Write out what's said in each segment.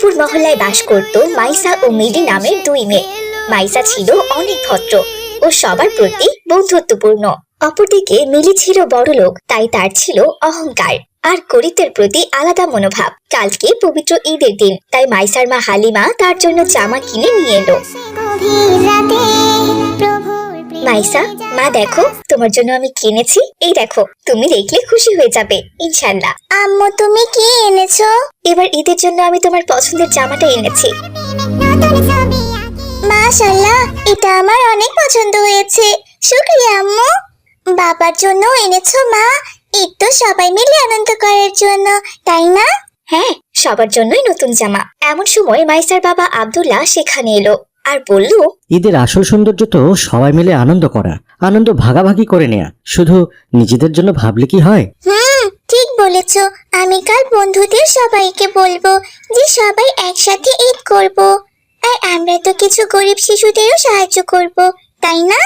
দুর্গাপুর মহল্লায় বাস করত মাইসা ও মিলি নামের দুই মেয়ে। মাইসা ছিল অনেক ভদ্র ও সবার প্রতি বন্ধুত্বপূর্ণ। অপরদিকে মিলি ছিল বড়লোক, তাই তার ছিল অহংকার আর গরিবদের প্রতি আলাদা মনোভাব। কালকে পবিত্র ঈদের দিন, তাই মাইসার মা হালিমা তার জন্য জামা কিনে নিয়ে এলো। মাইসা, মা দেখো, তোমার জন্য আমি কিনেছি। এই দেখো, তুমি দেখলে খুশি হয়ে যাবে ইনশাআল্লাহ। আম্মু, তুমি কি এনেছো? এবার ঈদের জন্য আমি তোমার পছন্দের জামাটা এনেছি। মাশাআল্লাহ, এটা আমার অনেক পছন্দ হয়েছে। শুকরিয়া আম্মু। বাবার জন্য এনেছো মা? ঈদ তো সবাই মিলে আনন্দ করার জন্য, তাই না? হ্যাঁ, সবার জন্যই নতুন জামা। এমন সময় মাইসার বাবা আব্দুল্লাহ সেখানে এলো আর বলল, ঈদের আসল সৌন্দর্য তো সবাই মিলে আনন্দ করা, আনন্দ ভাগাভাগি করে নেয়া। শুধু নিজেদের জন্য ভাবলে কি হয়? ঠিক বলেছো। আমি কাল বন্ধুদের সবাইকে বলবো যে সবাই একসাথে ঈদ করব। আর আমরা তো কিছু গরিব শিশুদেরও সাহায্য করব, তাই না?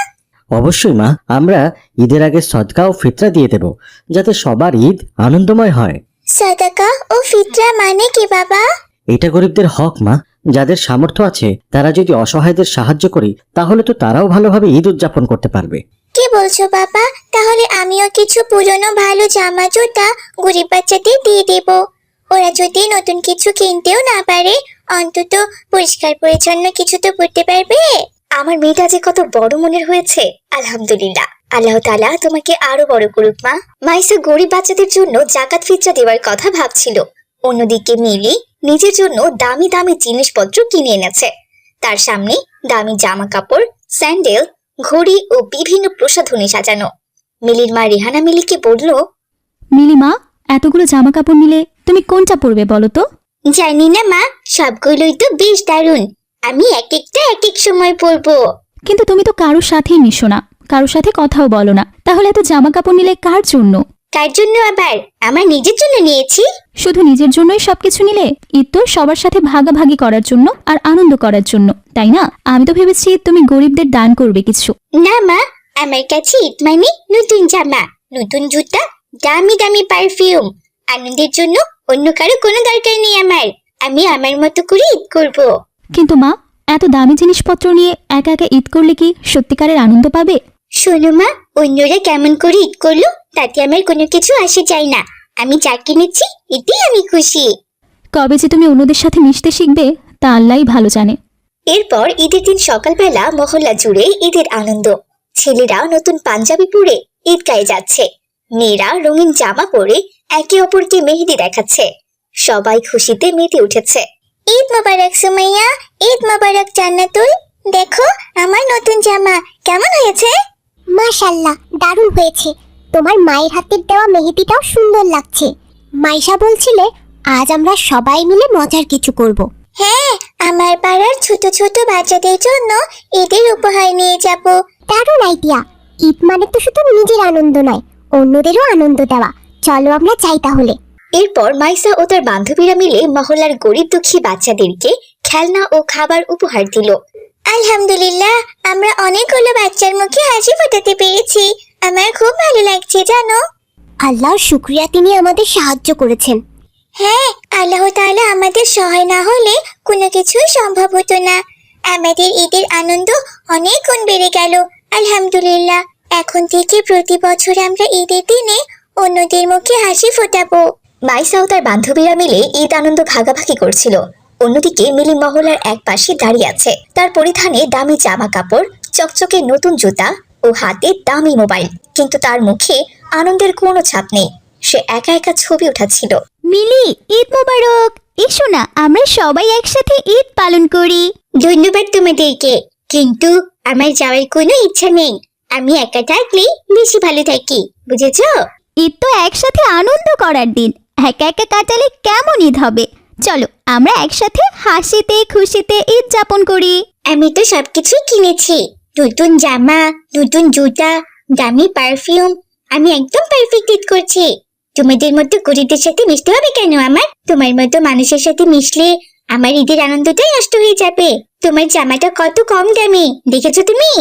অবশ্যই মা, আমরা ঈদের আগে সদকা ও ফিতরা দিয়ে দেব, যাতে সবার ঈদ আনন্দময় হয়। সাদাকা ও ফিতরা মানে কি বাবা? এটা গরিবদের হক মা। যাদের সামর্থ্য আছে তারা যদি অসহায়দের সাহায্য করি, তাহলে তো তারাও ভালোভাবে ঈদ উদযাপন করতে পারবে। কি বলছো বাবা? তাহলে আমিও কিছু পুরনো ভালো জামা জুতা গরিব বাচ্চাদের দিয়ে দেব। ওরা যদি নতুন কিছু কিনতেও না পারে, অন্তত পরিষ্কার পরিচ্ছন্ন কিছু তো পরতে পারবে। আমার মেয়েটা যে কত বড় মনের হয়েছে। আলহামদুলিল্লাহ, আল্লাহ তাআলা তোমাকে আরো বড় করুক মা। মাইসা গরিব বাচ্চাদের জন্য জাকাত ফিতরা দেওয়ার কথা ভাবছিল। অন্যদিকে মিলি নিজের জন্য দামি দামি জিনিসপত্র কিনে এনেছে। তার সামনে দামি জামা কাপড়, স্যান্ডেল, ঘড়ি ও বিভিন্ন প্রসাধনী সাজানো। মিলির মা রেহানা মিলিকে বলল, মিলি মা, এতগুলো জামা কাপড় নিলে তুমি কোনটা পরবে বলো তো? জানি না মা, সবগুলোই তো বেশ দারুণ। আমি এক একটা এক এক সময় পরবো। কিন্তু তুমি তো কারোর সাথেই মিশো না, কারোর সাথে কথাও বলো না, তাহলে এত জামা কাপড় নিলে কার জন্য? কার জন্য আবার? আমার নিজের জন্য নিয়েছি। শুধু নিজের জন্যই সবকিছু নিলে? ঈদ তো সবার সাথে ভাগাভাগি করার জন্য আর আনন্দ করার জন্য, তাই না? আমি তো ভেবেছি তুমি গরিবদের দান করবে কিছু। না মা, আমার কাছে ঈদ মানে নতুন জামা, নতুন জুতা, দামি দামি পারফিউম। আনন্দের জন্য অন্য কারো কোনো দরকার নেই আমার। আমি আমার মতো করে ঈদ করব। কিন্তু মা, এত দামি জিনিসপত্র নিয়ে একা একা ঈদ করলে কি সত্যিকারের আনন্দ পাবে? শোনো মা, অন্যরা কেমন করে ঈদ করলো তাতে আমার কোনো কিছু আসে যায় না। আমি যা কিনেছি এতেই আমি খুশি। কবে যে তুমি অন্যদের সাথে মিশতে শিখবে তা আল্লাহই ভালো জানে। এরপর ঈদের দিন সকালবেলা মহল্লা জুড়ে ঈদের আনন্দ। ছেলেরা নতুন পাঞ্জাবি পরে ঈদগাহে যাচ্ছে, মেয়েরা রঙিন জামা পরে একে অপরকে মেহেদি দেখাচ্ছে। সবাই খুশিতে মেতে উঠেছে। ঈদ মোবারক সুমাইয়া, ঈদ মোবারক জান্নাতুল। দেখো আমার নতুন জামা কেমন হয়েছে? মাশাআল্লাহ, দারুণ হয়েছে। তোমার মায়ের হাতের দেওয়া মেহেদিটাও সুন্দর লাগছে। মাইশা বলছিলে আজ আমরা সবাই মিলে মজার কিছু করব। হ্যাঁ, আমার পাড়ার ছোট ছোট বাচ্চাদের জন্য ঈদের উপহার নিয়ে যাব। দারুণ আইডিয়া। ঈদ মানে তো শুধু নিজের আনন্দ নয়, অন্যদেরও আনন্দ দেওয়া। চলো আমরা যাই তাহলে। এরপর মাইসা ও তার বান্ধবীরা মিলে মহল্লার গরিব দুঃখী বাচ্চাদেরকে খেলনা ও খাবার উপহার দিল। আলহামদুলিল্লাহ, আমরা অনেকগুলো বাচ্চার মুখে হাসি ফোটাতে পেরেছি। আমার খুব ভালো লাগছে জানো। আল্লাহর শুকরিয়া, তিনি আমাদের সাহায্য করেছেন। হ্যাঁ, আল্লাহ তাআলা আমাদের সহায় না হলে কোনো কিছুই সম্ভব হতো না। আমাদের ঈদের আনন্দ অনেক গুণ বেড়ে গেল। আলহামদুলিল্লাহ, এখন থেকে প্রতি বছর আমরা ঈদের দিনে অন্যদের মুখে হাসি ফোটাবো। মাইসা ও তার বান্ধবীরা মিলে ঈদ আনন্দ ভাগাভাগি করছিল। অন্যদিকে মিলি মহল্লার এক পাশে দাঁড়িয়ে আছে। তার পরিধানে দামি জামা কাপড়, চকচকে নতুন জুতা ও হাতে দামি মোবাইল, কিন্তু তার মুখে আনন্দের কোনো ছাপ নেই। সে একা একা ছবি উঠাচ্ছিল। মিলি, ঈদ মোবারক। এসো না, আমরা সবাই একসাথে ঈদ পালন করি। ধন্যবাদ তোমাদেরকে, কিন্তু আমার যাওয়ার কোনো ইচ্ছা নেই। আমি একা থাকলেই বেশি ভালো থাকি, বুঝেছো? ঈদ তো একসাথে আনন্দ করার দিন, একা একা কাটালে কেমন ঈদ হবে? চলো আমরা একসাথে হাসিতে খুশিতে ঈদ যাপন করি। আমি তো সবকিছুই কিনেছি, নতুন জামা, নতুন জুতা, দামি পারফিউম। আমি একদম পারফেক্ট ঈদ করছি। তোমাদের মতো গরিবদের সাথে মিশতে হবে কেন আমার? তোমার মতো মানুষের সাথে মিশলে আমার ঈদের আনন্দটাই নষ্ট হয়ে যাবে। তোমার জামাটা কত কম দামি, দেখেছো তুমি?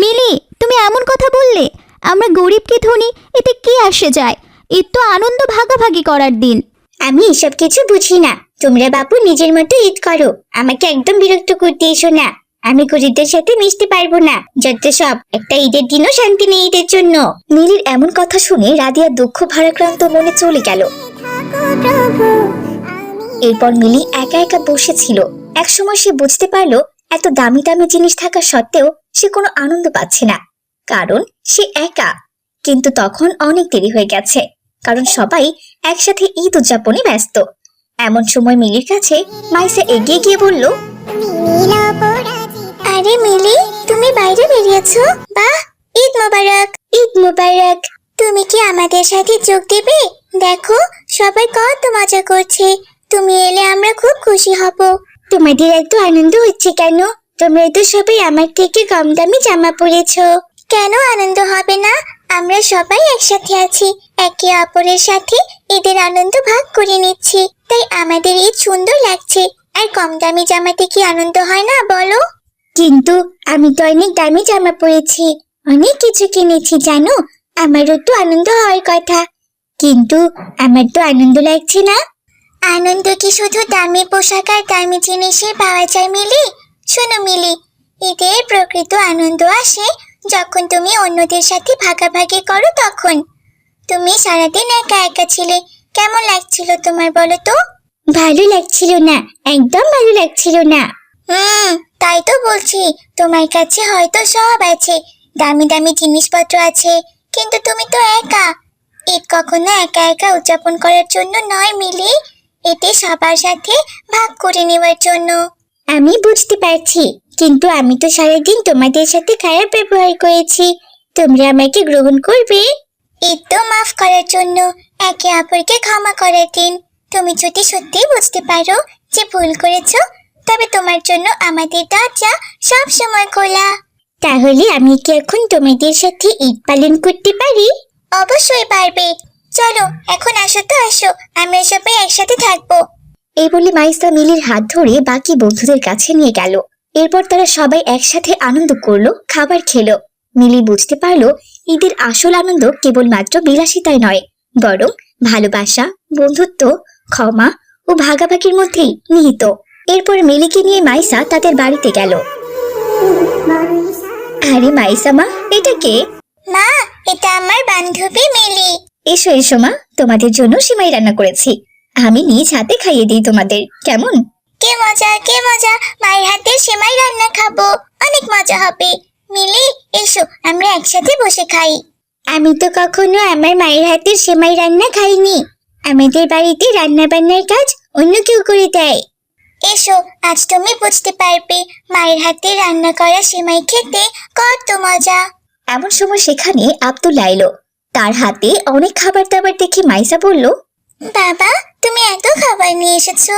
মিলি, তুমি এমন কথা বললে? আমরা গরিব কি ধনী এতে কি আসে যায়? ঈদ তো আনন্দ ভাগাভাগি করার দিন। আমি এসব কিছু বুঝি না। তোমরা বাপু নিজের মতো ঈদ করো, আমাকে একদম বিরক্ত করতে এসো না। আমি গরিবদের সাথে মিশতে পারবো না। যত সব, একটা ঈদের দিনও শান্তি নেই ঈদের জন্য। মিলির এমন কথা শুনে রাদিয়া দুঃখ ভারাক্রান্ত মনে চলে গেল। এরপর মিলি একা একা বসেছিল। একসময় সে বুঝতে পারলো এত দামি দামি জিনিস থাকা সত্ত্বেও সে কোনো আনন্দ পাচ্ছে না, কারণ সে একা। কিন্তু তখন অনেক দেরি হয়ে গেছে, কারণ সবাই একসাথে ঈদ উদযাপনে ব্যস্ত। এমন সময় মিলির কাছে মাইসা এগিয়ে গিয়ে বলল, আরে মিলি, তুমি বাইরে বেরিয়েছো? বাহ, ঈদ মোবারক। ঈদ মোবারক। তুমি কি আমাদের সাথে যোগ দেবে? দেখো সবাই কত মজা করছে, তুমি এলে আমরা খুব খুশি হব। তোমাদের এত আনন্দ হচ্ছে কেন? তোমরা তো সবাই আমার থেকে কম দামি জামা পরেছো। কেন আনন্দ হবে না? আমরা সবাই একসাথে আছি, একে অপরের সাথে ঈদের আনন্দ ভাগ করে নিচ্ছি, তাই আমাদের ঈদ সুন্দর লাগছে। আর কম দামি জামাতে কি আনন্দ হয় না বলো? কিন্তু আমি তো অনেক দামি জামা পরেছি, অনেক কিছু কিনেছি জানো, আমারও তো আনন্দ হওয়ার কথা, কিন্তু আমার তো আনন্দ লাগছে না। আনন্দ কি শুধু দামি পোশাক আর দামি জিনিসে পাওয়া যায় মিলি? শোনো মিলি, ঈদের প্রকৃত আনন্দ আসে যখন তুমি অন্যদের সাথে ভাগাভাগি করো তখন। তুমি সারাদিন একা একা ছিলে, কেমন লাগছিল তোমার বলো তো? ভালো লাগছিল না, একদম ভালো লাগছিল না। তাই তো বলছি, তোমার কাছে হয়তো সব আছে, দামি দামি জিনিসপত্র আছে, কিন্তু তুমি তো একা। ঈদ কখনো একা একা উদযাপন করার জন্য নয় মিলি, এতে সবার সাথে ভাগ করে নেওয়ার জন্য। আমি বুঝতে পারছি, কিন্তু আমি তো সারাদিন তোমাদের সাথে খারাপ ব্যবহার করেছি, তোমরা আমাকে গ্রহণ করবে? ঈদ তো মাফ করার জন্য, একে অপরকে ক্ষমা করার দিন। তুমি যদি সত্যি বুঝতে পারো যে ভুল করেছো, তবে তোমার জন্য আমাদের দরজা সব সময় খোলা। তাহলে আমি কি এখন তোমাদের সাথে ঈদ পালন করতে পারি? অবশ্যই পারবে। চলো এখন আসো তো আসো, আমরা সবাই একসাথে থাকবো। এই বলে মাইসা মিলির হাত ধরে বাকি বন্ধুদের কাছে নিয়ে গেল। এরপর তারা সবাই একসাথে আনন্দ করলো, খাবার খেলো। মিলি বুঝতে পারলো ঈদের আসল আনন্দ কেবলমাত্র বিলাসিতায় নয়, বরং ভালোবাসা, বন্ধুত্ব, ক্ষমা ও ভাগাভাগির মধ্যেই নিহিত। এরপর মিলিকে নিয়ে মাইসা তাদের বাড়িতে গেল। আরে মাইসা মা, এটা কে? মা, এটা আমার বান্ধবী মিলি। এসো এসো মা, তোমাদের জন্য সিমাই রান্না করেছি, আমি নিজ হাতে খাইয়ে দিই তোমাদের, কেমন? কে মজা, কে মজা, মায়ের হাতের সেমাই রান্না খাবো, অনেক মজা হবে। মিলি এসো, আমরা একসাথে বসে খাই। আমি তো কখনো আমার মায়ের হাতের সেমাই রান্না খাইনি, আমাদের বাড়িতে রান্না বান্নার কাজ অন্য কেউ করে দেয়। এসো, আজ তুমি বুঝতে পারবে মায়ের হাতে রান্না করা সেমাই খেতে কত মজা। এমন সময় সেখানে আব্দুল্লাহ এলো। তার হাতে অনেক খাবার দাবার দেখে মাইসা বলল, বাবা, তুমি এত খাবার নিয়ে এসেছো,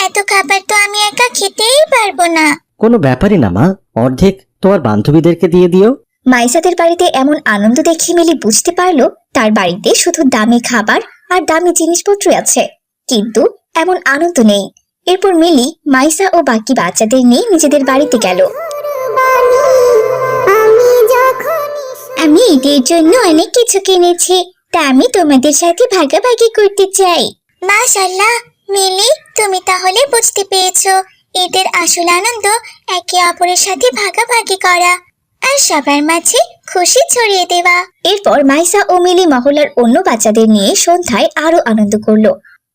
এত খাবার তো আমি একা খেতেই পারবো না। কোনো ব্যাপারই না মা, অর্ধেক তোমার বান্ধবীদেরকে দিয়ে দিও। মাইসাদের বাড়িতে এমন আনন্দ দেখে মিলি বুঝতে পারলো তার বাড়িতে শুধু দামি খাবার আর দামি জিনিসপত্র আছে, কিন্তু এমন আনন্দ নেই। এরপর মিলি মাইসা ও বাকি বাচ্চাদের নিয়ে নিজেদের বাড়িতে গেল। আমি ঈদের জন্য অনেক কিছু কিনেছি, তা আমি তোমাদের সাথে ভাগাভাগি করতে চাই। মাশাআল্লাহ, মিলি তুমি তাহলে বুঝতে পেরেছো ঈদের আসল আনন্দ একে অপরের সাথে ভাগাভাগি করা আর সবার মাঝে খুশি ছড়িয়ে দেওয়া। এরপর মাইসা ও মিলি মহল্লার অন্য বাচ্চাদের নিয়ে সন্ধ্যায় আরো আনন্দ করলো।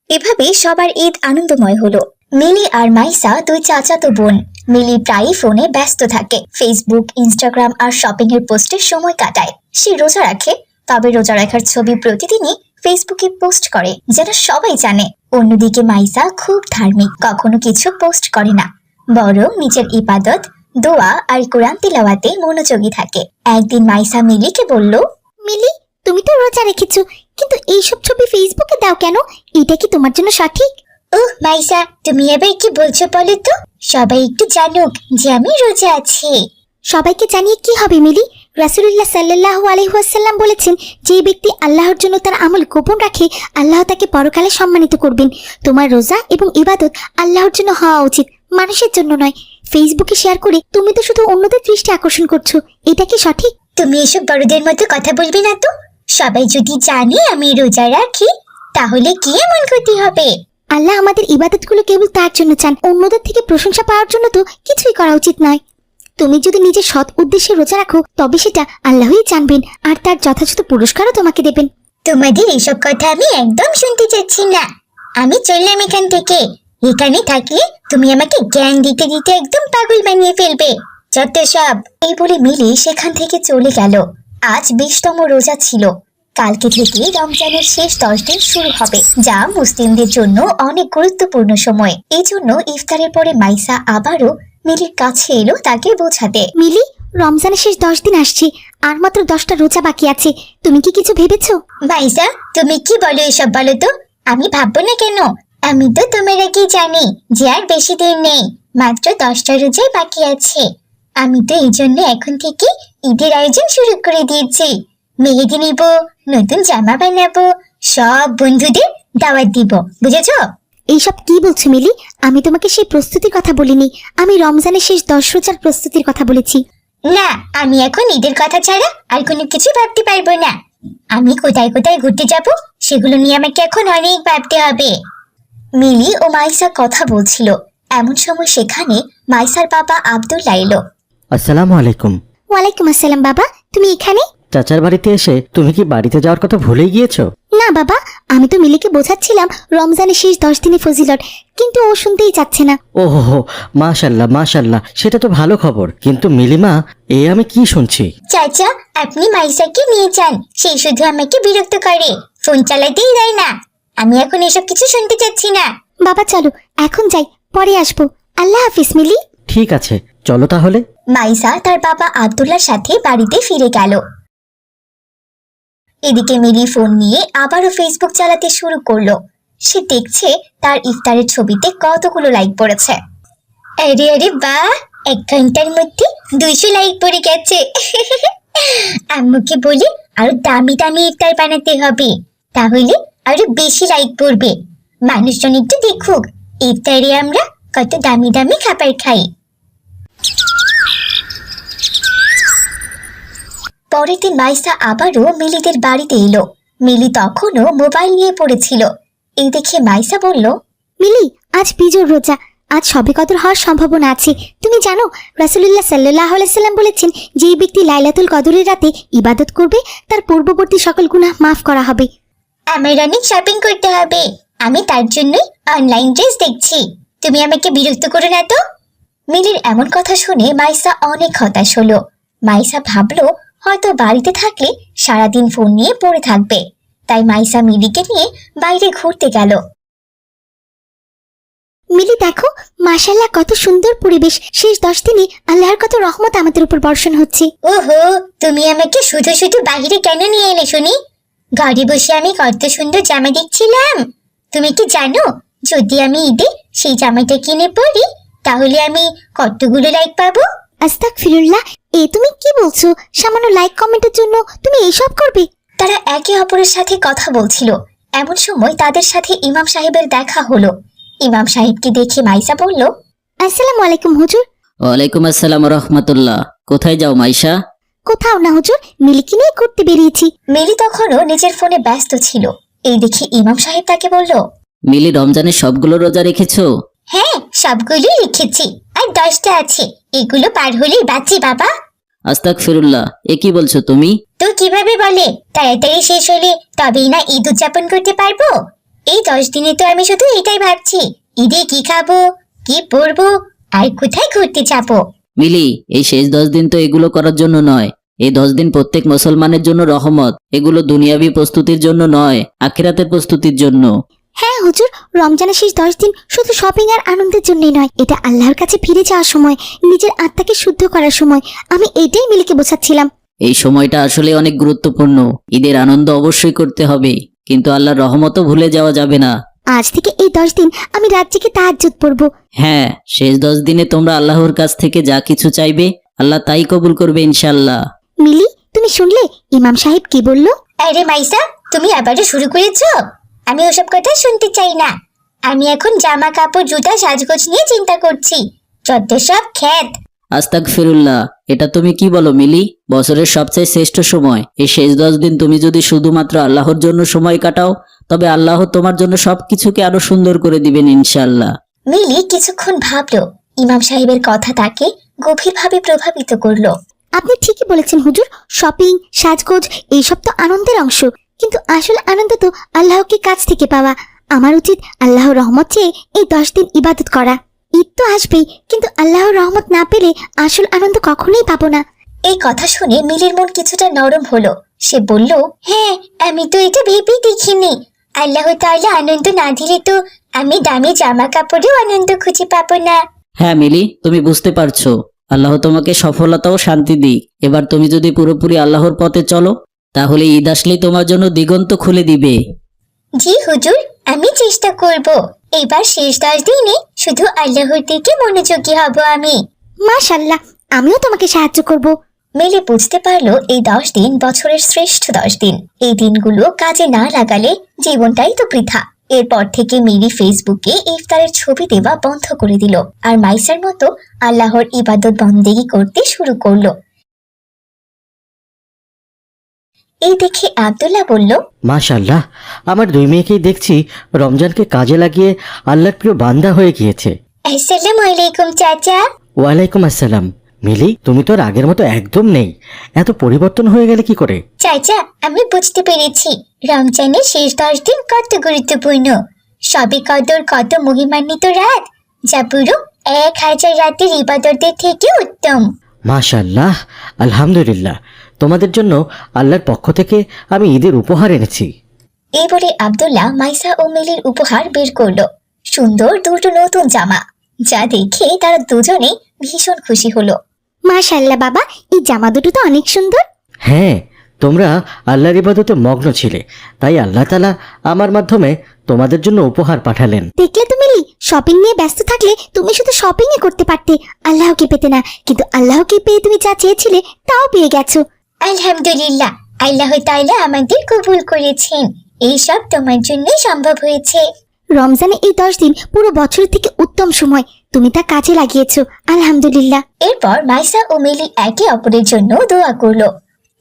এভাবে সবার ঈদ আনন্দময় হলো। মিলি আর মাইসা দুই চাচাতো বোন। মিলি প্রায়ই ফোনে ব্যস্ত থাকে, ফেসবুক, ইনস্টাগ্রাম আর শপিং এর পোস্টে সময় কাটায়। সে রোজা রাখে, তবে রোজা রাখার ছবি প্রতিদিনই ফেসবুকে পোস্ট করে যেন সবাই জানে। অন্যদিকে মাইসা খুব ধার্মিক, কখনো কিছু পোস্ট করে না, বরং নিজের ইবাদত, দোয়া আর কোরআন তিলাওয়াতে মনোযোগী থাকে। একদিন মাইসা মিলিকে বলল, মিলি, তুমি তো রোজা রেখেছো, কিন্তু এইসব ছবি ফেসবুকে দাও কেন? এটা কি তোমার জন্য সঠিক? মাইসা, তুমি এবার কি বলছো বলো তো? সবাই একটু জানুক যে আমি রোজা আছি। সবাইকে জানিয়ে কি হবে মিলি? রাসূলুল্লাহ সাল্লাল্লাহু আলাইহি ওয়াসাল্লাম বলেছেন, যে ব্যক্তি আল্লাহর জন্য তার আমল গোপন রাখে, আল্লাহ তাকে পরকালে সম্মানিত করবেন। তোমার রোজা এবং ইবাদত আল্লাহর জন্য হওয়া উচিত, মানুষের জন্য নয়। ফেসবুকে শেয়ার করে তুমি তো শুধু অন্যদের দৃষ্টি আকর্ষণ করছো, এটা কি সঠিক? তুমি এসব বড়দের মতো কথা বলবে না তো। সবাই যদি জানে আমি রোজা রাখি, তাহলে কি এমন ক্ষতি হবে? আল্লাহ আমাদের ইবাদতগুলো কেবল তার জন্য চান, অন্যদের থেকে প্রশংসা পাওয়ার জন্য তো কিছুই করা উচিত নয়। তুমি যদি নিজের সৎ উদ্দেশ্যে রোজা রাখো তবে সেটা আল্লাহই জানবেন, আর তার যথাযথ পুরস্কারও তোমাকে দেবেন। তোমাদের এসব কথা আমি একদম শুনতে চাচ্ছি না। আমি চললাম এখান থেকে। এখানে থাকলে তুমি আমাকে জ্ঞান দিতে দিতে একদম পাগল বানিয়ে ফেলবে। যত সব। এই বলে মিলি সেখান থেকে চলে গেল। আজ 20তম রোজা ছিল। কালকে থেকে রমজানের শেষ 10 দিন শুরু হবে, যা মুসলিমদের জন্য অনেক গুরুত্বপূর্ণ সময়। এই জন্য ইফতারের পরে মাইসা আবারও মিলির কাছে এলো তাকে বোঝাতে। মিলি, রমজানের শেষ 10 দিন আসছে, আর মাত্র 10টা রোজা বাকি আছে। তুমি কি কিছু ভেবেছো? মাইসা, তুমি কি বলো এসব? বলো তো। আমি ভাববো না কেন? আমি তো তোমার আগেই জানি যে আর বেশি দিন নেই, মাত্র 10টা রোজাই বাকি আছে। আমি তো এই জন্য এখন থেকে ঈদের আয়োজন শুরু করে দিয়েছি। মেহেদি নিব, নতুন জামা বানাবো, সব বন্ধুদের দাওয়াত দিব, বুঝেছো? এইসব কি বলছো মিলি? আমি তোমাকে সেই প্রস্তুতির কথা বলিনি, আমি রমজানের শেষ 10 রোজার প্রস্তুতির কথা বলেছি। না, আমি এখন ঈদের কথা ছাড়া আর কোনো কিছু ভাবতে পারবো না। আমি কোথায় কোথায় ঘুরতে যাব সেগুলো নিয়ে আমাকে এখন অনেক ভাবতে হবে। মিলি ও মাইসা কথা বলছিল, এমন সময় সেখানে মাইসার বাবা আব্দুল্লাহ এলো। আসসালামু আলাইকুম। ওয়ালাইকুম আসসালাম। বাবা, তুমি এখানে? চাচার বাড়িতে এসে তুমি কি বাড়িতে যাওয়ার কথা ভুলেই গিয়েছো? না বাবা, আমি তো মিলিকে বোঝাচ্ছিলাম রমজানের শেষ 10 দিনে ফজিলত, কিন্তু ও শুনতেই চাচ্ছে না। ওহো, মাশাল্লাহ মাশাল্লাহ, সেটা তো ভালো খবর। কিন্তু মিলিমা, এ আমি কি শুনছি? চাচা, আপনি মাইসাকে নিয়ে যান, সে শুধু আমাকে বিরক্ত করে, ফোন চালাতেই দেয় না। আমি এখন এসব কিছু শুনতে চাচ্ছি না। বাবা চলো এখন যাই, পরে আসবো। আল্লাহ হাফিজ মিলি। ঠিক আছে, চলো তাহলে। মাইসা তার বাবা আব্দুল্লাহর সাথে বাড়িতে ফিরে গেল। এদিকে মিলি ফোন নিয়ে আবারও ফেসবুক চালাতে শুরু করলো। সে দেখছে তার ইফতারের ছবিতে কতগুলো লাইক পড়েছে। আরে আরে বাহ, 1 ঘন্টার মধ্যে 200 লাইক পড়ে গেছে। আম্মুকে বলে আরো দামি দামি ইফতার বানাতে হবে, তাহলে আরো বেশি লাইক পড়বে। মানুষজন একটু দেখুক ইফতারে আমরা কত দামি দামি খাবার খাই। পরের দিন মাইসা আবারও মিলিদের বাড়িতে এলো। মিলি তখনও মোবাইল নিয়ে পড়েছিল। এই দেখে মাইসা বলল, মিলি, আজ বিজোর রোজা, আজ সবে কদর হওয়ার সম্ভাবনা আছে। তুমি জানো রাসূলুল্লাহ সাল্লাল্লাহু আলাইহি সাল্লাম বলেছেন, যে ব্যক্তি লাইলাতুল কদরের রাতে ইবাদত করবে তার পূর্ববর্তী সকল গুনাহ মাফ করা হবে। আমার অনেক শপিং করতে হবে, আমি তার জন্যই অনলাইন ড্রেস দেখছি। তুমি আমাকে বিরক্ত করো না তো। মিলির এমন কথা শুনে মাইসা অনেক হতাশ হলো। মাইসা ভাবলো হয়তো বাড়িতে থাকলে সারাদিন ফোন নিয়ে পড়ে থাকবে, তাই মাইসা মিলিকে নিয়ে বাইরে ঘুরতে গেল। মিলি দেখো, মাশাআল্লাহ কত সুন্দর পরিবেশ। শেষ 10 দিনে আল্লাহর কত রহমত আমাদের উপর বর্ষণ হচ্ছে। ওহো, তুমি আমাকে শুধু শুধু বাইরে কেন নিয়ে এলে শুনি? ঘরে বসে আমি কত সুন্দর জামা দেখছিলাম। তুমি কি জানো, যদি আমি ঈদে সেই জামাটা কিনে পরি তাহলে আমি কতগুলো লাইক পাবো? আস্তাগফিরুল্লাহ, এ তুমি কি বলছো? সামান্য লাইক কমেন্টের জন্য তুমি এইসব করবে? তারা একে অপরের সাথে কথা বলছিল, এমন সময় তাদের সাথে ইমাম সাহেবের দেখা হলো। ইমাম সাহেবকে দেখে মাইসা বলল, আসসালামু আলাইকুম হুজুর। ওয়ালাইকুম আসসালাম রহমতুল্লাহ। কোথায় যাও মাইশা? কোথাও না হুজুর, মিলিকে নিয়ে ঘুরতে বেরিয়েছি। মিলি তখনও নিজের ফোনে ব্যস্ত ছিল। এই দেখে ইমাম সাহেব তাকে বলল, মিলি, রমজানের সবগুলো রোজা রেখেছো? হ্যাঁ, সবগুলোই লিখেছি, আর 10টা আছে, এগুলো পার হলেই বাঁচি বাবা। আস্তাগফিরুল্লাহ, এ কি বলছো তুমি? তো কিভাবে বলে? তাড়াতাড়ি শেষ হলে তবেই না ঈদ উদযাপন করতে পারবো। এই 10 দিনে তো আমি শুধু এটাই ভাবছি, ঈদে কি খাবো, কি পরবো, আর কোথায় ঘুরতে যাবো। মিলি, এই শেষ 10 দিন তো এগুলো করার জন্য নয়। এই 10 দিন প্রত্যেক মুসলমানের জন্য রহমত। এগুলো দুনিয়াবি প্রস্তুতির জন্য নয়, আখিরাতের প্রস্তুতির জন্য। হ্যাঁ হুজুর, রমজানের শেষ 10 দিন শুধু শপিং আর আনন্দের জন্যই নয়, এটা আল্লাহর কাছে ফিরে যাওয়ার সময়, নিজের আত্মাকে শুদ্ধ করার সময়। আমি এটাই মিলিকে বোঝাচ্ছিলাম। এই সময়টা আসলে অনেক গুরুত্বপূর্ণ। ঈদের আনন্দ অবশ্যই করতে হবে, কিন্তু আল্লাহর রহমতও ভুলে যাওয়া যাবে না। আজ থেকে এই 10 দিন আমি রাত জেগে তাহাজ্জুদ পড়বো। হ্যাঁ, শেষ 10 দিনে তোমরা আল্লাহর কাছ থেকে যা কিছু চাইবে আল্লাহ তাই কবুল করবে ইনশাআল্লাহ। মিলি, তুমি শুনলে ইমাম সাহেব কি বললো? আরে মাইসা, তুমি আবারও শুরু করেছো? আমি ওসব কথা শুনতে চাই না। আমি এখন জামা কাপড় জুতা সাজগোজ নিয়ে চিন্তা করছি। যত সব খ্যাত। আস্তাগফিরুল্লাহ, এটা তুমি কি বলো মিলি? বছরের সবচেয়ে শ্রেষ্ঠ সময় এই শেষ 10 দিন তুমি যদি শুধুমাত্র আল্লাহর জন্য সময় কাটাও তবে আল্লাহ তোমার জন্য সবকিছুকে আরো সুন্দর করে দিবেন ইনশাআল্লাহ। মিলি কিছুক্ষণ ভাবলো। ইমাম সাহেবের কথা তাকে গভীরভাবে প্রভাবিত করলো। আপনি ঠিকই বলেছেন হুজুর, শপিং, সাজগোজ এইসব তো আনন্দের অংশ, কিন্তু আসল আনন্দ তো আল্লাহকে কাছ থেকে পাওয়া। আমার উচিত আল্লাহর রহমত চেয়ে এই 10 দিন ইবাদত করা। ঈদ তো আসবেই, কিন্তু আল্লাহর রহমত না পেলে আসল আনন্দ কখনোই পাবো না। এই কথা শুনে মিলির মন কিছুটা নরম হলো। সে বলল, হ্যাঁ, আমি তো এটা ভেবেই দেখিনি। আল্লাহ তাআলা আনন্দ না দিলে তো আমি দামি জামা কাপড়েও আনন্দ খুঁজে পাবো না। হ্যাঁ মিলি, তুমি বুঝতে পারছো। আল্লাহ তোমাকে সফলতা ও শান্তি দিক। এবার তুমি যদি পুরোপুরি আল্লাহর পথে চলো, তাহলে ঈদ আসলেই তোমার জন্য দিগন্ত খুলে দিবে। জি হুজুর, আমি চেষ্টা করব। এবার শেষ 10 দিনে শুধু আল্লাহর দিকে মনোযোগী হব আমি। মাশাআল্লাহ, আমিও তোমাকে সাহায্য করব। মিলি বুঝতে পারলো এই 10 দিন বছরের শ্রেষ্ঠ 10 দিন। এই দিনগুলো কাজে না লাগালে জীবনটাই তো বৃথা। এরপর থেকে মিলি ফেসবুকে ইফতারের ছবি দেওয়া বন্ধ করে দিল আর মাইসার মতো আল্লাহর ইবাদত বন্দেগী করতে শুরু করলো। এই দেখে আব্দুল্লাহ বলল, মাশাআল্লাহ, আমার 2 মেয়েকেই দেখছি রমজানকে কাজে লাগিয়ে আল্লাহর প্রিয় বান্দা হয়ে গিয়েছে। আসসালামু আলাইকুম চাচা। ওয়ালাইকুম আসসালাম। মিলি, তুমি তো আর আগের মতো একদম নেই। এত পরিবর্তন হয়ে গেলে কি করে? চাচা, আমি বুঝতে পেরেছি রমজানের শেষ 10 দিন কত গুরুত্বপূর্ণ। সবে কদর কত মহিমান্বিত রাত, যা পুরো 1000 রাতের ইবাদতের থেকে উত্তম। মাশাআল্লাহ, আলহামদুলিল্লাহ। তোমাদের জন্য আল্লাহর পক্ষ থেকে আমি ঈদের উপহার এনেছি। এই বলে আব্দুল্লাহ মাইসা ও মিলির উপহার বের করলো। সুন্দর দুটো নতুন জামা, যা দেখে তারা দুজনে ভীষণ খুশি হলো। মাশাআল্লাহ বাবা, এই জামা দুটো তো অনেক সুন্দর। হ্যাঁ, তোমরা আল্লাহর ইবাদতে মগ্ন ছিলে, তাই আল্লাহ তাআলা আমার মাধ্যমে তোমাদের জন্য উপহার পাঠালেন। দেখলে তো মিলি, শপিং নিয়ে ব্যস্ত থাকলে তুমি শুধু শপিংই করতে পারতে, আল্লাহকে পেতে না। কিন্তু আল্লাহকে পেয়ে তুমি যা চেয়েছিলে তাও পেয়ে গেছো। আলহামদুলিল্লাহ, আল্লাহ তাআলা আমাদের কবুল করেছেন। এই সব তোমার জন্যই সম্ভব হয়েছে। রমজানে এই 10 দিন পুরো বছরের থেকে উত্তম সময়, তুমি তা কাজে লাগিয়েছো, আলহামদুলিল্লাহ। এরপর মাইসা ও মিলি একে অপরের জন্য দোয়া করলো।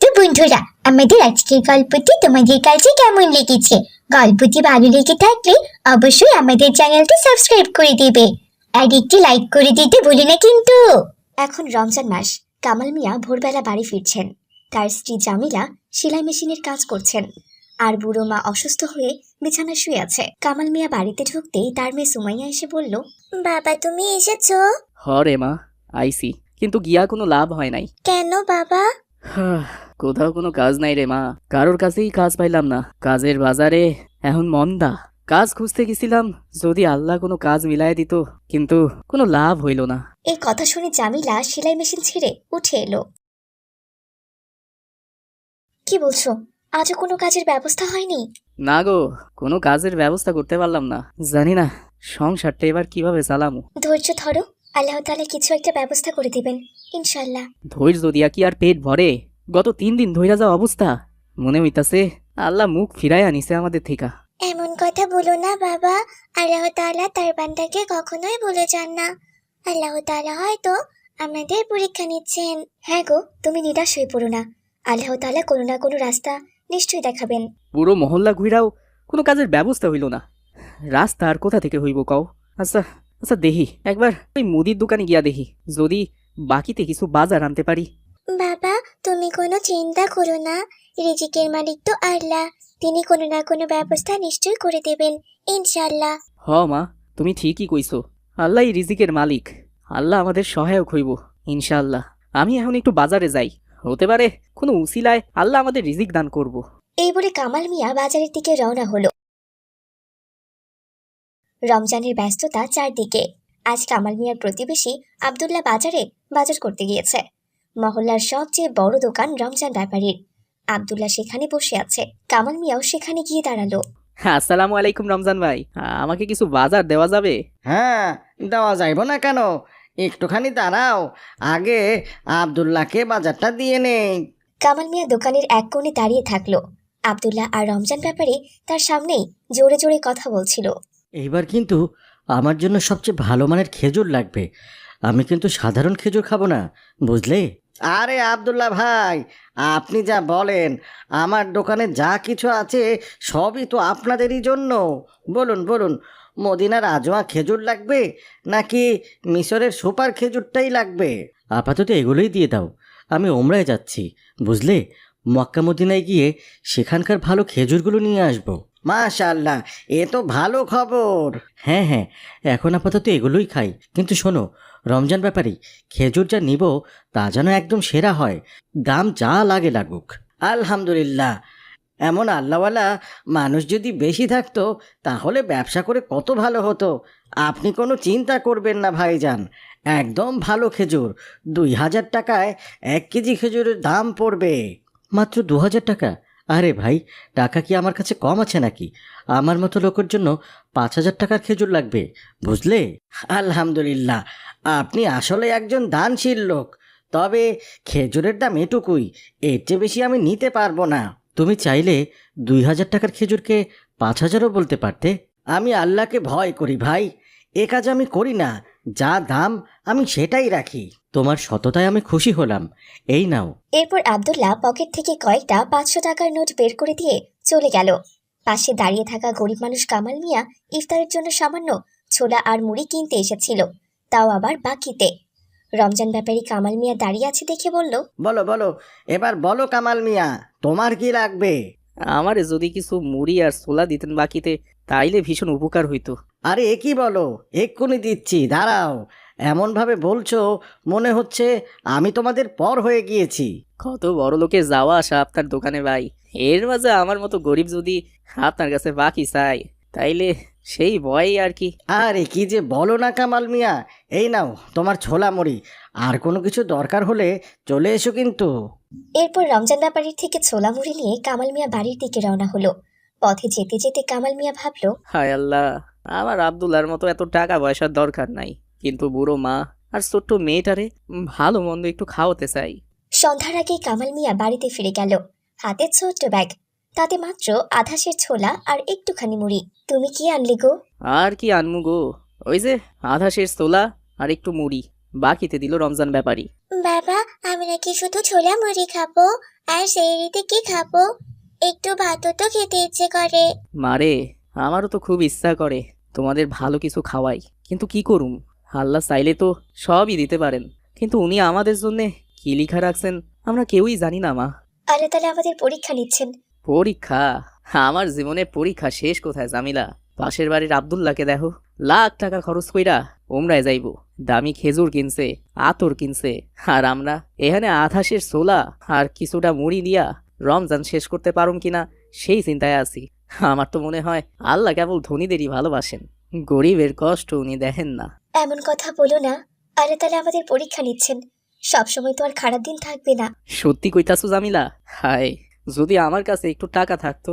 তো বন্ধুরা, আমাদের আজকের গল্পটি তোমাদের কাছে কেমন লেগেছে? গল্পটি ভালো লেগে থাকলে অবশ্যই আমাদের চ্যানেলটি সাবস্ক্রাইব করে দিবে আর একটি লাইক করে দিতে ভুলো না কিন্তু। এখন রমজান মাস। কামাল মিয়া ভোরবেলা বাড়ি ফিরছেন। তার স্ত্রী জামিলা সেলাই মেশিনের কাজ করছেন আর বুড়ো মা অসুস্থ হয়ে বিছানায় শুয়ে আছে। কামাল মিয়া বাড়িতে ঢুকতেই তার মেয়ে সুমাইয়া এসে বলল, বাবা তুমি এসেছো? হরে মা, আইসি, কিন্তু গিয়া কোনো লাভ হয় নাই। কেন বাবা? কোথাও কোনো কাজ নাই রে মা, কারোর কাছেই কাজ পাইলাম না। কাজের বাজারে এখন মন্দা। কাজ খুঁজতে গেছিলাম, যদি আল্লাহ কোনো কাজ মিলাই দিত, কিন্তু কোনো লাভ হইল না। এই কথা শুনে জামিলা সেলাই মেশিন ছেড়ে উঠে এলো। কি বলছো? আজও কোনো কাজের ব্যবস্থা হয়নি? না গো, কোনো কাজের ব্যবস্থা করতে পারলাম না। জানি না সংসারটা এবার কিভাবে চালামু। ধৈর্য ধরো, আল্লাহ তাআলা কিছু একটা ব্যবস্থা করে দিবেন ইনশাআল্লাহ। ধৈর্য দিয়া কি আর পেট ভরে? গত 3 দিন ধইরা যাওয়া অবস্থা। মনে হইতাছে আল্লাহ মুখ ফিরাই আনিছে আমাদের থেকে। এমন কথা বলো না বাবা, আল্লাহ তাআলা তার বান্দাকে কখনোই ভুলে যান না। আল্লাহ তাআলা হয়তো আমাদের পরীক্ষা নিচ্ছেন। হ্যাঁ গো, তুমি নিরাশ হয়ে পড়ো না। আল্লাহ তাআলা কোনো না কোনো রাস্তা নিশ্চয়ই দেখাবেন। পুরো মহল্লা ঘুরাও কোনো কাজের ব্যবস্থা হইল না। রাস্তা আর কোথা থেকে হইব কও? আচ্ছা আচ্ছা, দেখি একবার ওই মুদির দোকানে গিয়া দেখি, যদি বাকিতে কিছু বাজার আনতে পারি। বাবা তুমি কোনো চিন্তা করো না, রিজিকের মালিক তো আল্লাহ, তিনি কোনো না কোনো ব্যবস্থা নিশ্চয় করে দেবেন ইনশাআল্লাহ। হ মা, তুমি ঠিকই কইছো। আল্লাহই রিজিকের মালিক, আল্লাহ আমাদের সহায়ক হইব ইনশাআল্লাহ। আমি এখন একটু বাজারে যাই, হতে পারে কোনো উসিলায় আল্লাহ আমাদের রিজিক দান করব। এই বলে কামাল মিয়া বাজারের দিকে রওনা হলো। রমজানের ব্যস্ততা চারদিকে। আজ কামাল মিয়ার প্রতিবেশী আব্দুল্লাহ বাজারে বাজার করতে গিয়েছে। মহল্লার সবচেয়ে বড় দোকান রমজান ব্যাপারীর। আব্দুল্লাহ সেখানে বসে আছে। কামাল মিয়াও সেখানে গিয়ে দাঁড়ালো। আসসালামু আলাইকুম রমজান ভাই, আমাকে কিছু বাজার দেওয়া যাবে? হ্যাঁ, দেওয়া যাইব না কেন? একটুখানি দাঁড়াও, আগে আব্দুল্লাহকে বাজারটা দিয়ে নেই। কামাল মিয়া দোকানের এক কোণে দাঁড়িয়ে থাকলো। আব্দুল্লাহ আর রমজান ব্যাপারী তার সামনেই জোরে জোরে কথা বলছিল। এইবার কিন্তু আমার জন্য সবচেয়ে ভালো মানের খেজুর লাগবে। আমি কিন্তু সাধারণ খেজুর খাবো না, বুঝলে? আরে আব্দুল্লাহ ভাই, আপনি যা বলেন, আমার দোকানে যা কিছু আছে সবই তো আপনাদেরই জন্য। বলুন বলুন, মদিনার আজোয়া খেজুর লাগবে নাকি মিশরের সুপার খেজুরটাই লাগবে? আপাতত এগুলোই দিয়ে দাও। আমি ওমরায় যাচ্ছি, বুঝলে? মক্কা মদিনায় গিয়ে সেখানকার ভালো খেজুরগুলো নিয়ে আসবো। মাশাআল্লাহ, এ তো ভালো খবর। হ্যাঁ হ্যাঁ, এখন আপাতত এগুলোই খাই। কিন্তু শোনো রমজান ব্যাপারী, খেজুর যা নিব তা যেন একদম সেরা হয়, দাম যা লাগে লাগুক। আলহামদুলিল্লাহ, এমন আল্লাহওয়ালা মানুষ যদি বেশি থাকতো তাহলে ব্যবসা করে কত ভালো হতো। আপনি কোনো চিন্তা করবেন না ভাইজান, একদম ভালো খেজুর। 2000 টাকায় 1 কেজি খেজুরের দাম পড়বে। মাত্র 2000 টাকা? আরে ভাই, টাকা কি আমার কাছে কম আছে নাকি? আমার মতো লোকের জন্য 5000 টাকার খেজুর লাগবে, বুঝলে? আলহামদুলিল্লাহ, আপনি আসলে একজন দানশীল লোক। তবে খেজুরের দাম এটুকুই, এর চেয়ে বেশি আমি নিতে পারবো না। তুমি চাইলে 2000 টাকার খেজুরকে 5000ও বলতে পারতে। আমি আল্লাহকে ভয় করি ভাই, এ কাজ আমি করি না। যা দাম আমি সেটাই রাখি। তোমার সততায় আমি খুশি হলাম, এই নাও। এরপর আব্দুল্লাহ পকেট থেকে কয়েকটা 500 টাকার নোট বের করে দিয়ে চলে গেল। পাশে দাঁড়িয়ে থাকা গরিব মানুষ কামাল মিয়া ইফতারের জন্য সামান্য ছোলা আর মুড়ি কিনতে এসেছিল, তাও আবার বাকিতে। রমজান ব্যাপারী কামাল মিয়া দাঁড়িয়ে আছে দেখে বলল, বলো বলো, এবার বলো কামাল মিয়া, তোমার কি লাগবে? আমারে যদি কিছু মুড়ি আর ছোলা দিতেন বাকিতে, তাইলে ভীষণ উপকার হইতো। আরে এ কি বলো, এক্ষুনি দিচ্ছি, দাঁড়াও। এমনভাবে বলছো মনে হচ্ছে আমি তোমাদের পর হয়ে গিয়েছি। কত বড় লোকে যাওয়া আসা আপনার দোকানে ভাই, এর মাঝে আমার মতো গরিব যদি আপনার কাছে বাকি চাই, তাইলে সেই ভয়ই আর কি। আরে কি যে বলো না কামাল মিয়া, এই নাও তোমার ছোলা মুড়ি। আর কোনো কিছু দরকার হলে চলে এসো কিন্তু। এরপর রমজান ব্যাপারীর থেকে ছোলা মুড়ি নিয়ে কামাল মিয়া বাড়ির দিকে রওনা হলো। পথে যেতে যেতে কামাল মিয়া ভাবলো, হায় আল্লাহ, আমার আব্দুল্লার মতো এত টাকা পয়সার দরকার নাই, কিন্তু বুড়ো মা আর ছোট্ট মেয়েটারে ভালো মন্দ একটু খাওয়াতে চাই। সন্ধ্যার আগে কামাল মিয়া বাড়িতে ফিরে গেল, হাতে ছোট্ট ব্যাগ, তাতে মাত্র আধাশের ছোলা আর একটুখানি মুড়ি। তুমি কি আনলি গো? আর কি আনমু গো, ওই যে আধাশের ছোলা আর একটু মুড়ি বাকিতে দিল রমজান ব্যাপারী। বাবা, আমি নাকি শুধু ছোলা মুড়ি খাবো? আর সেহরিতে কি খাবো? একটু ভাতও তো খেতে ইচ্ছে করে। মারে, আমারও তো খুব ইচ্ছা করে তোমাদের ভালো কিছু খাওয়াই, কিন্তু কি করুম, আল্লাহ চাইলে তো সবই দিতে পারেন, কিন্তু উনি আমাদের জন্য কি লিখা রাখছেন আমরা কেউই জানি না মা। আল্লাহ তাআলা আমাদের পরীক্ষা নিচ্ছেন। পরীক্ষা? আমার জীবনে পরীক্ষা শেষ কোথায় জামিলা? পাশের বাড়ির আব্দুল্লাহকে দেখো, লাখ টাকা খরচ কইরা ওমরায় যাইবো, দামি খেজুর কিনছে, আতর কিনছে, আর আমরা এখানে আধাশের ছোলা আর কিছুটা মুড়ি দিয়া রমজান শেষ করতে পারুম কিনা সেই চিন্তায় আছি। আমার তো মনে হয় আল্লাহ কেবল ধনীদেরই ভালোবাসেন, গরিবের কষ্ট উনি দেখেন না। এমন কথা বলো না, আল্লাহ তাআলা আমাদের পরীক্ষা নিচ্ছেন, সবসময় তো আর খারাপ দিন থাকবে না। সত্যি কইতাছো জামিলা? হায়, যদি আমার কাছে একটু টাকা থাকতো,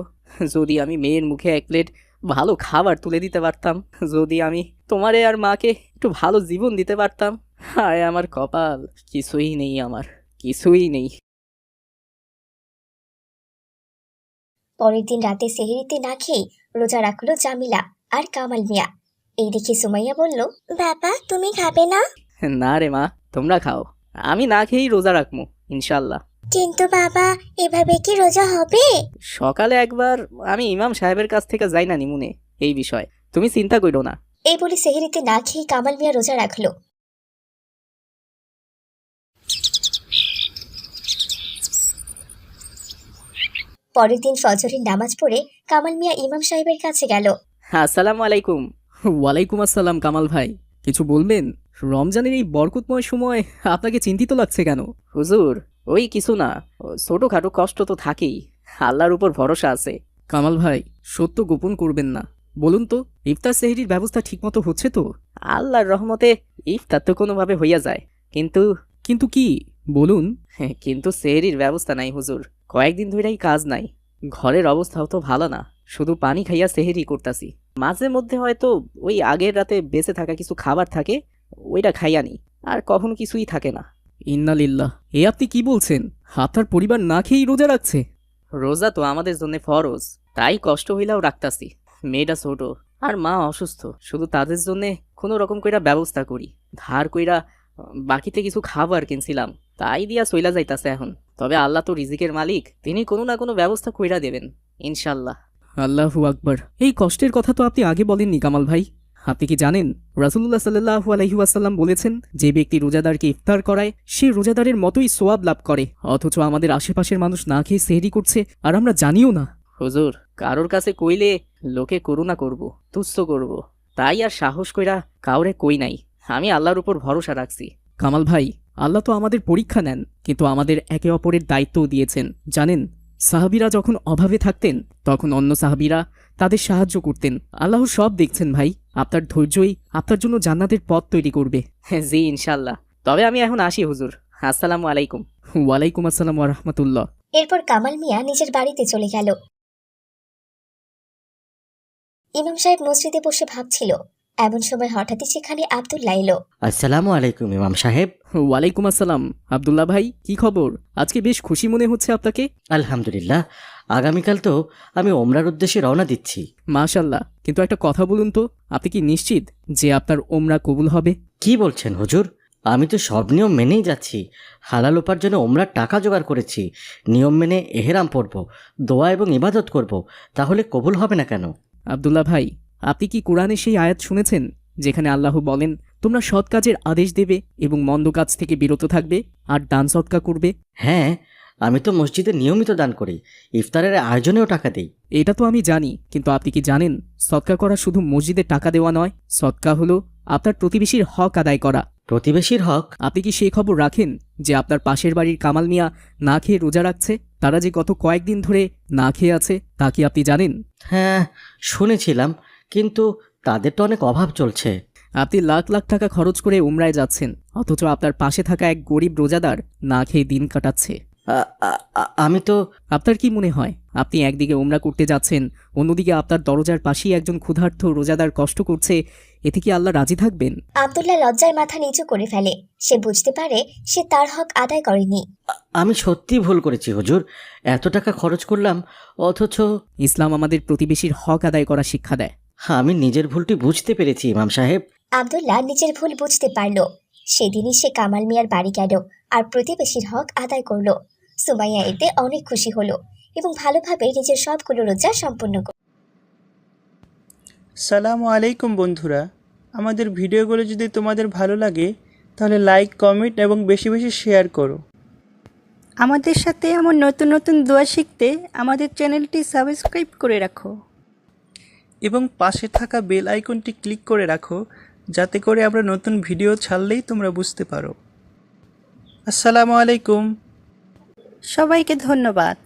যদি আমি মেয়ের মুখে 1 প্লেট ভালো খাবার তুলে দিতে পারতাম, যদি আমি তোমারে আর মাকে একটু ভালো জীবন দিতে পারতাম। হায় আমার কপাল, কিছুই নেই, আমার কিছুই নেই। পরের দিন রাতে সেহরিতে না খেয়ে রোজা রাখলো জামিলা আর কামাল মিয়া। এই দেখে সুমাইয়া বলল, বাবা, তুমি খাবে না? না রে মা, তোমরা খাও, আমি না খেয়েই রোজা রাখবো ইনশাল্লাহ। কিন্তু বাবা, এভাবে কি রোজা হবে? সকালে একবার আমি ইমাম সাহেবের কাছ থেকে যাই না নিমুনে এই বিষয়, তুমি চিন্তা করো না। এই বলে সেহরিতে না খেয়ে কামাল মিয়া রোজা রাখলো। পরের দিন ফজরের নামাজ পড়ে কামাল মিয়া ইমাম সাহেবের কাছে গেল। আসসালামু আলাইকুম। ওয়ালাইকুম আসসালাম কামাল ভাই, কিছু বলবেন? রমজানের এই বরকতময় সময় আপনাকে চিন্তিত লাগছে কেন? হুজুর, ওই কিছু না, ছোটখাটো কষ্ট তো থাকেই, আল্লাহর উপর ভরসা আছে। কামাল ভাই, সত্য গোপন করবেন না, বলুন তো, ইফতার সেহরির ব্যবস্থা ঠিকমতো হচ্ছে তো? আল্লাহর রহমতে ইফতার তো কোনোভাবে হইয়া যায়, কিন্তু কিন্তু কি বলুন? কিন্তু সেহরির ব্যবস্থা নাই হুজুর, কয়েকদিন ধরেই কাজ নাই, ঘরের অবস্থাও তো ভালো না, শুধু পানি খাইয়া সেহরি করতাছি। মাঝে মধ্যে হয়তো ওই আগের রাতে বেঁচে থাকা কিছু খাবার থাকে, ওইটা খাইয়া নি, আর কখনো কিছুই থাকে না। ইন্নালিল্লাহ, এ আপনি কি বলছেন? আপনার পরিবার না খেয়েই রোজা রাখছে? রোজা তো আমাদের জন্য ফরজ, তাই কষ্ট হইলেও রাখতাছি। মেয়েটা ছোট আর মা অসুস্থ, শুধু তাদের জন্যে কোনো রকম কইরা ব্যবস্থা করি, ধার কইরা বাকিতে কিছু খাবার কিনছিলাম, তাই দিয়া চইলা যাইতাছে এখন। তবে আল্লাহ তো রিজিকের মালিক, তিনি কোনো না কোনো ব্যবস্থা কইরা দেবেন ইনশাল্লাহ। আল্লাহু আকবার। এই কষ্টের কথা তো আপনি আগে বলেননি কামাল ভাই। আপনি কি জানেন রাসূলুল্লাহ সাল্লাল্লাহু আলাইহি ওয়াসাল্লাম বলেছেন, যে ব্যক্তি রোজাদারকে ইফতার করায় সে রোজাদারের মতোই সোয়াব লাভ করে, অথচ আমাদের আশেপাশের মানুষ না খেয়ে সেহরি করছে আর আমরা জানিও না। হুজুর, কারোর কাছে কইলে লোকে করুণা করব, তুচ্ছ করব, তাই আর সাহস কইরা কাউরে কই নাই। আমি আল্লাহর উপর ভরসা রাখছি। কামাল ভাই, আল্লাহ তো আমাদের পরীক্ষা নেন, কিন্তু আমাদের একে অপরের দায়িত্বও দিয়েছেন। জানেন, সাহাবীরা যখন অভাবে থাকতেন তখন অন্য সাহাবীরা তাদের সাহায্য করতেন। আল্লাহ সব দেখছেন ভাই, আপনার ধৈর্যই আপনার জন্য জান্নাতের পথ তৈরি করবে। জি ইনশাল্লাহ। তবে আমি এখন আসি হুজুর, আসসালামু আলাইকুম। ওয়ালাইকুম আসসালাম ওয়া রাহমাতুল্লাহ। এরপর কামাল মিয়া নিজের বাড়িতে চলে গেল। ইমাম সাহেব মসজিদে বসে ভাবছিল, এমন সময় হঠাৎই সেখানে আব্দুল্লাহ এলো। আসসালামু আলাইকুম ইমাম সাহেব। ওয়ালাইকুম আসসালাম। আব্দুল্লাহ ভাই, কি খবর? আজকে বেশ খুশি মনে হচ্ছে আপনাকে। আলহামদুলিল্লাহ, আগামীকাল তো আমি ওমরার উদ্দেশ্যে রওনা দিচ্ছি। মাশাল্লাহ, কিন্তু একটা কথা বলুন তো, আপনি কি নিশ্চিত যে আপনার ওমরা কবুল হবে? কি বলছেন হুজুর? আমি তো সব নিয়ম মেনেই যাচ্ছি। হালাল উপার্জনে ওমরার টাকা জোগাড় করেছি, নিয়ম মেনে এহেরাম পরব, দোয়া এবং ইবাদত করব, তাহলে কবুল হবে না কেন? আব্দুল্লাহ ভাই, আপনি কি কোরআনে সেই আয়াত শুনেছেন যেখানে আল্লাহ বলেন, তোমরা সৎ কাজের আদেশ দেবে এবং মন্দ কাজ থেকে বিরত থাকবে আর দান সৎকা করবে? হ্যাঁ, আমি তো মসজিদে নিয়মিত দান করি, ইফতারের আয়োজনেও টাকা দিই। এটা তো আমি জানি, কিন্তু আপনি কি জানেন সৎকা করা শুধু মসজিদে টাকা দেওয়া নয়, সৎকা হলো আপনার প্রতিবেশীর হক আদায় করা। প্রতিবেশীর হক? আপনি কি সেই খবর রাখেন যে আপনার পাশের বাড়ির কামাল মিয়া না খেয়ে রোজা রাখছে? তারা যে গত কয়েকদিন ধরে না খেয়ে আছে, তা কি আপনি জানেন? হ্যাঁ, শুনেছিলাম, কিন্তু তাদের তো অনেক অভাব চলছে। আপনি লাখ লাখ টাকা খরচ করে উমরায় যাচ্ছেন, অথচ আপনার পাশে থাকা এক গরিব রোজাদার না খেয়ে দিন কাটাচ্ছে। আমি তো... আপনার কি মনে হয় আপনি একদিকে উমরা করতে যাচ্ছেন, অন্যদিকে আপনার দরজার পাশেই একজন ক্ষুধার্ত রোজাদার কষ্ট করছে, এতে কি আল্লাহ রাজি থাকবেন? আব্দুল্লাহ লজ্জায় মাথা নিচু করে ফেলে। সে বুঝতে পারে সে তার হক আদায় করেনি। আমি সত্যি ভুল করেছি হুজুর, এত টাকা খরচ করলাম, অথচ... ইসলাম আমাদের প্রতিবেশীর হক আদায় করা শিক্ষা দেয়। আমি নিজের ভুলটি বুঝতে পেরেছি ইমাম সাহেব। আব্দুল্লাহ নিজের ভুল বুঝতে পারল। সেদিনই সে কামাল মিয়ার বাড়ি গেল আর প্রতিবেশীর হক আদায় করল। সুমাইয়া এতে অনেক খুশি হলো এবং ভালোভাবে নিজের সবগুলো রোজা সম্পূর্ণ করল। সালামু আলাইকুম বন্ধুরা, আমাদের ভিডিওগুলো যদি তোমাদের ভালো লাগে তাহলে লাইক, কমেন্ট এবং বেশি বেশি শেয়ার করো। আমাদের সাথে এমন নতুন নতুন দোয়া শিখতে আমাদের চ্যানেলটি সাবস্ক্রাইব করে রাখো এবং পাশে থাকা বেল আইকনটি ক্লিক করে রাখো, যাতে করে আমরা নতুন ভিডিও ছাড়লেই তোমরা বুঝতে পারো। আসসালামু আলাইকুম। সবাইকে ধন্যবাদ।